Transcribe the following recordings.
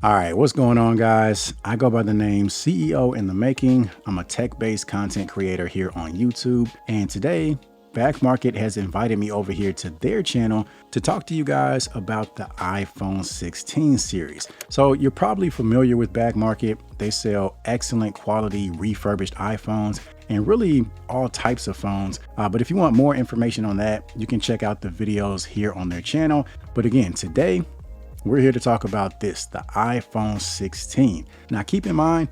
All right, what's going on, guys? I go by the name CEO in the Making. I'm a tech-based content creator here on YouTube, and today Back Market has invited me over here to their channel to talk to you guys about the iPhone 16 series. So you're probably familiar with Back Market. They sell excellent quality refurbished iPhones and really all types of phones. But if you want more information on that, you can check out the videos here on their channel. But again, today we're here to talk about this, the iPhone 16. Now, keep in mind,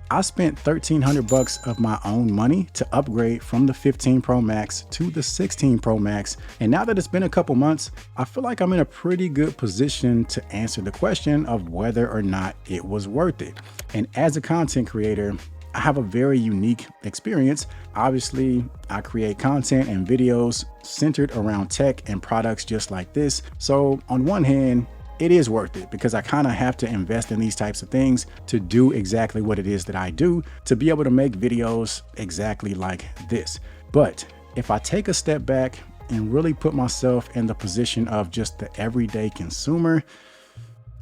I spent $1,300 of my own money to upgrade from the 15 Pro Max to the 16 Pro Max. And now that it's been a couple months, I feel like I'm in a pretty good position to answer the question of whether or not it was worth it. And as a content creator, I have a very unique experience. Obviously, I create content and videos centered around tech and products just like this. So on one hand, it is worth it because I kind of have to invest in these types of things to do exactly what it is that I do, to be able to make videos exactly like this. But if I take a step back and really put myself in the position of just the everyday consumer,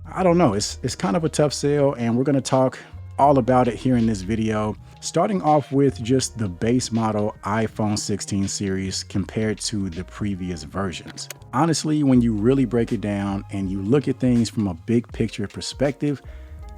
I don't know, it's kind of a tough sell, and we're going to talk all about it here in this video, starting off with just the base model iPhone 16 series compared to the previous versions. Honestly, when you really break it down and you look at things from a big picture perspective,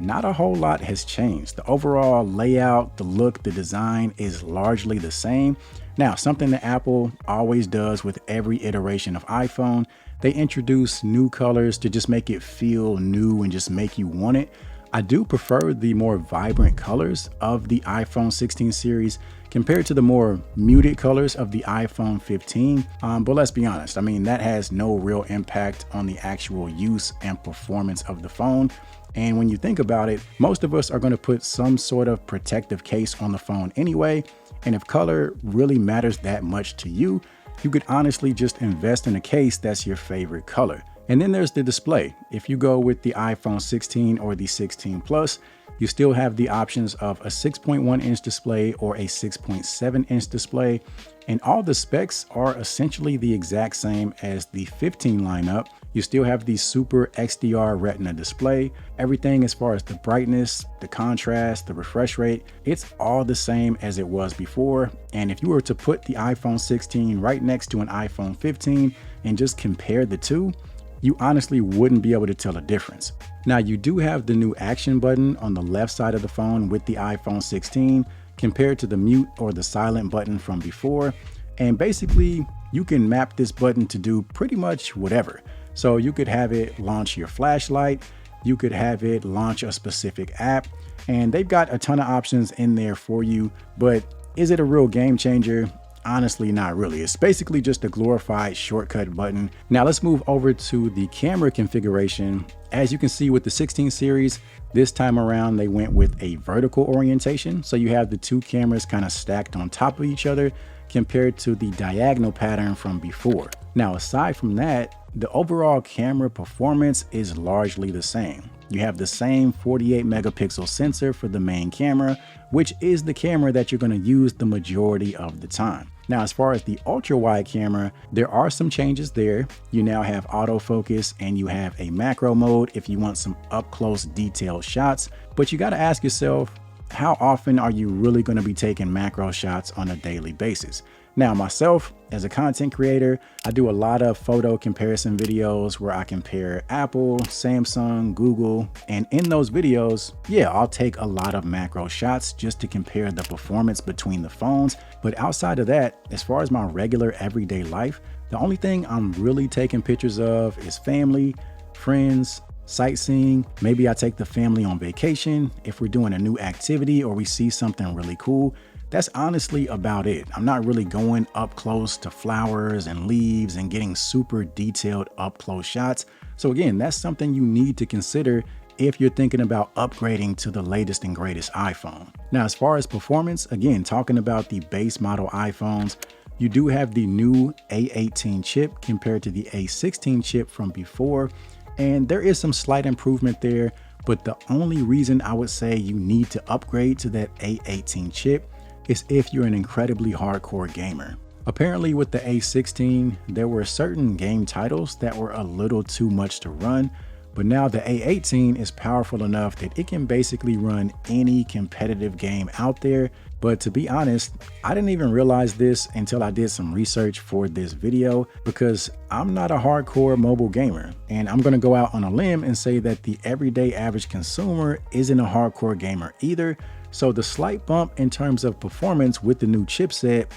not a whole lot has changed. The overall layout, the look, the design is largely the same. Now, something that Apple always does with every iteration of iPhone, they introduce new colors to just make it feel new and just make you want it. I do prefer the more vibrant colors of the iPhone 16 series compared to the more muted colors of the iPhone 15. But let's be honest, I mean, that has no real impact on the actual use and performance of the phone. And when you think about it, most of us are going to put some sort of protective case on the phone anyway. And if color really matters that much to you, you could honestly just invest in a case that's your favorite color. And then there's the display. If you go with the iPhone 16 or the 16 Plus, you still have the options of a 6.1-inch display or a 6.7-inch display. And all the specs are essentially the exact same as the 15 lineup. You still have the Super XDR Retina display. Everything as far as the brightness, the contrast, the refresh rate, it's all the same as it was before. And if you were to put the iPhone 16 right next to an iPhone 15 and just compare the two, you honestly wouldn't be able to tell a difference. Now, you do have the new action button on the left side of the phone with the iPhone 16 compared to the mute or the silent button from before. And basically, you can map this button to do pretty much whatever. So you could have it launch your flashlight, you could have it launch a specific app, and they've got a ton of options in there for you. But is it a real game changer? Honestly, not really. It's basically just a glorified shortcut button. Now let's move over to the camera configuration. As you can see with the 16 series, this time around they went with a vertical orientation. So you have the two cameras kind of stacked on top of each other compared to the diagonal pattern from before. Now, aside from that, the overall camera performance is largely the same. You have the same 48 megapixel sensor for the main camera, which is the camera that you're going to use the majority of the time. Now, as far as the ultra wide camera, there are some changes there. You now have autofocus and you have a macro mode if you want some up close detailed shots. But you got to ask yourself, how often are you really going to be taking macro shots on a daily basis? Now, myself, as a content creator, I do a lot of photo comparison videos where I compare Apple, Samsung, Google, and in those videos, yeah, I'll take a lot of macro shots just to compare the performance between the phones. But outside of that, as far as my regular everyday life, the only thing I'm really taking pictures of is family, friends, sightseeing. Maybe I take the family on vacation if we're doing a new activity or we see something really cool. That's honestly about it. I'm not really going up close to flowers and leaves and getting super detailed up close shots. So again, that's something you need to consider if you're thinking about upgrading to the latest and greatest iPhone. Now, as far as performance, again, talking about the base model iPhones, you do have the new A18 chip compared to the A16 chip from before. And there is some slight improvement there, but the only reason I would say you need to upgrade to that A18 chip is if you're an incredibly hardcore gamer. Apparently with the A16, there were certain game titles that were a little too much to run, But now the A18 is powerful enough that it can basically run any competitive game out there. But to be honest, I didn't even realize this until I did some research for this video, because I'm not a hardcore mobile gamer. And I'm gonna go out on a limb and say that the everyday average consumer isn't a hardcore gamer either. So the slight bump in terms of performance with the new chipset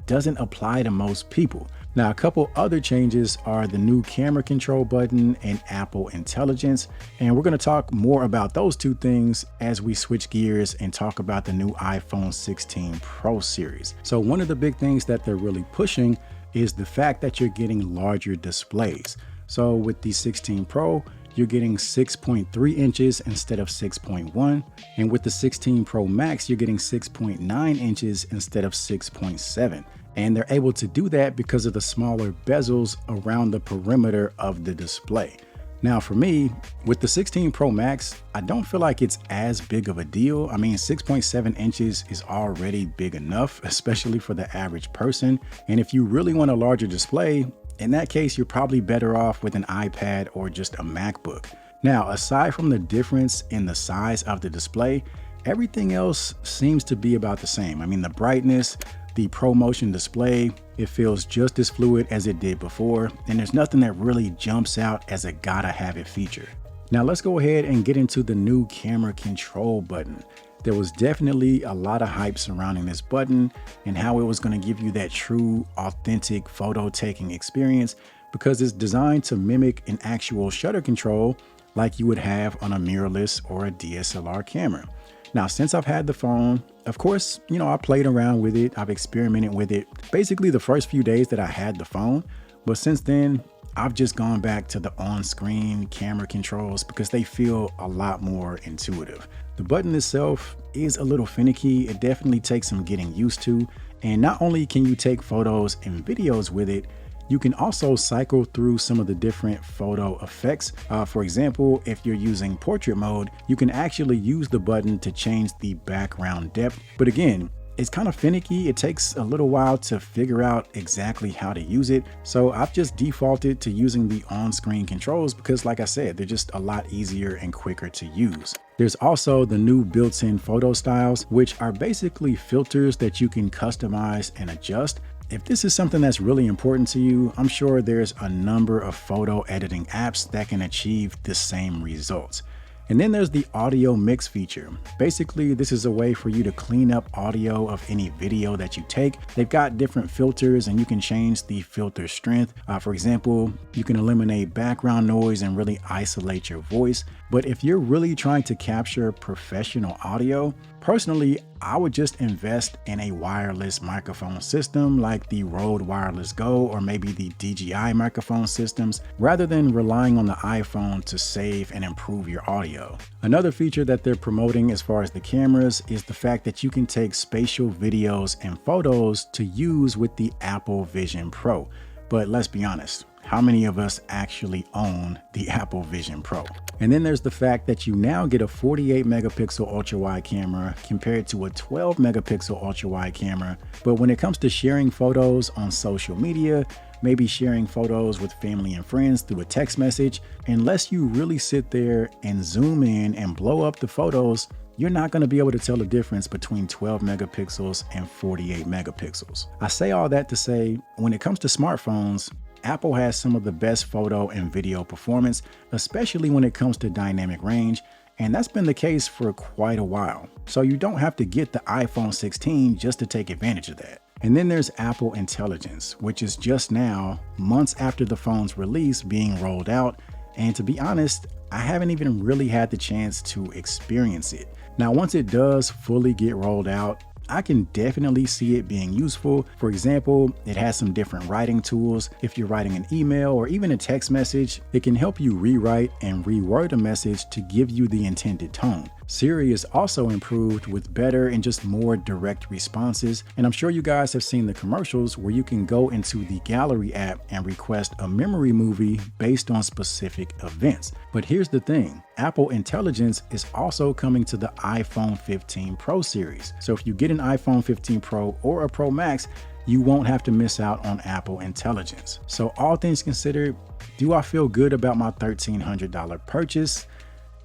doesn't apply to most people. Now, a couple other changes are the new camera control button and Apple Intelligence. And we're going to talk more about those two things as we switch gears and talk about the new iPhone 16 Pro series. So one of the big things that they're really pushing is the fact that you're getting larger displays. So with the 16 Pro, you're getting 6.3 inches instead of 6.1. And with the 16 Pro Max, you're getting 6.9 inches instead of 6.7. And they're able to do that because of the smaller bezels around the perimeter of the display. Now for me, with the 16 Pro Max, I don't feel like it's as big of a deal. I mean, 6.7 inches is already big enough, especially for the average person. And if you really want a larger display, in that case, you're probably better off with an iPad or just a MacBook. Now, aside from the difference in the size of the display, everything else seems to be about the same. I mean, the brightness, the ProMotion display, it feels just as fluid as it did before, and there's nothing that really jumps out as a gotta have it feature. Now let's go ahead and get into the new camera control button. There was definitely a lot of hype surrounding this button and how it was going to give you that true, authentic photo taking experience, because it's designed to mimic an actual shutter control like you would have on a mirrorless or a DSLR camera. Now, since I've had the phone, of course, I played around with it. I've experimented with it basically the first few days that I had the phone. But since then, I've just gone back to the on-screen camera controls because they feel a lot more intuitive. The button itself is a little finicky. It definitely takes some getting used to. And not only can you take photos and videos with it, you can also cycle through some of the different photo effects. For example, if you're using portrait mode, you can actually use the button to change the background depth. But again, it's kind of finicky. It takes a little while to figure out exactly how to use it. So I've just defaulted to using the on-screen controls because, like I said, they're just a lot easier and quicker to use. There's also the new built-in photo styles, which are basically filters that you can customize and adjust. If this is something that's really important to you, I'm sure there's a number of photo editing apps that can achieve the same results. And then there's the audio mix feature. Basically, this is a way for you to clean up audio of any video that you take. They've got different filters and you can change the filter strength. For example, you can eliminate background noise and really isolate your voice. But if you're really trying to capture professional audio, personally, I would just invest in a wireless microphone system like the Rode Wireless Go or maybe the DJI microphone systems, rather than relying on the iPhone to save and improve your audio. Another feature that they're promoting as far as the cameras is the fact that you can take spatial videos and photos to use with the Apple Vision Pro. But let's be honest, how many of us actually own the Apple Vision Pro? And then there's the fact that you now get a 48 megapixel ultra wide camera compared to a 12 megapixel ultra wide camera. But when it comes to sharing photos on social media, maybe sharing photos with family and friends through a text message, unless you really sit there and zoom in and blow up the photos, you're not going to be able to tell the difference between 12 megapixels and 48 megapixels. I say all that to say, when it comes to smartphones, Apple has some of the best photo and video performance, especially when it comes to dynamic range, and that's been the case for quite a while. So you don't have to get the iPhone 16 just to take advantage of that. And then there's Apple Intelligence, which is just now, months after the phone's release, being rolled out. And to be honest, I haven't even really had the chance to experience it. Now, once it does fully get rolled out, I can definitely see it being useful. For example, it has some different writing tools. If you're writing an email or even a text message, it can help you rewrite and reword a message to give you the intended tone. Siri is also improved with better and just more direct responses. And I'm sure you guys have seen the commercials where you can go into the Gallery app and request a memory movie based on specific events. But here's the thing, Apple Intelligence is also coming to the iPhone 15 Pro series. So if you get an iPhone 15 Pro or a Pro Max, you won't have to miss out on Apple Intelligence. So all things considered, do I feel good about my $1,300 purchase?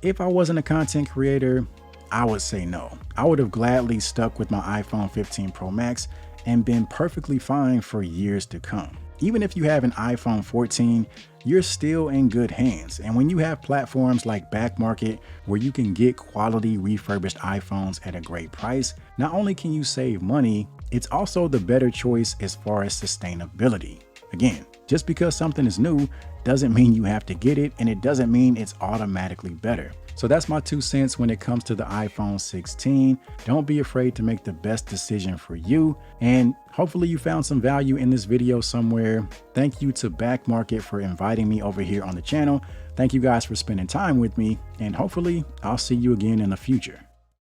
If I wasn't a content creator, I would say no. I would have gladly stuck with my iPhone 15 Pro Max and been perfectly fine for years to come. Even if you have an iPhone 14, you're still in good hands. And when you have platforms like Back Market where you can get quality refurbished iPhones at a great price, not only can you save money, it's also the better choice as far as sustainability. Again, just because something is new doesn't mean you have to get it, and it doesn't mean it's automatically better. So that's my 2 cents when it comes to the iPhone 16. Don't be afraid to make the best decision for you. And hopefully you found some value in this video somewhere. Thank you to Back Market for inviting me over here on the channel. Thank you guys for spending time with me, and hopefully I'll see you again in the future.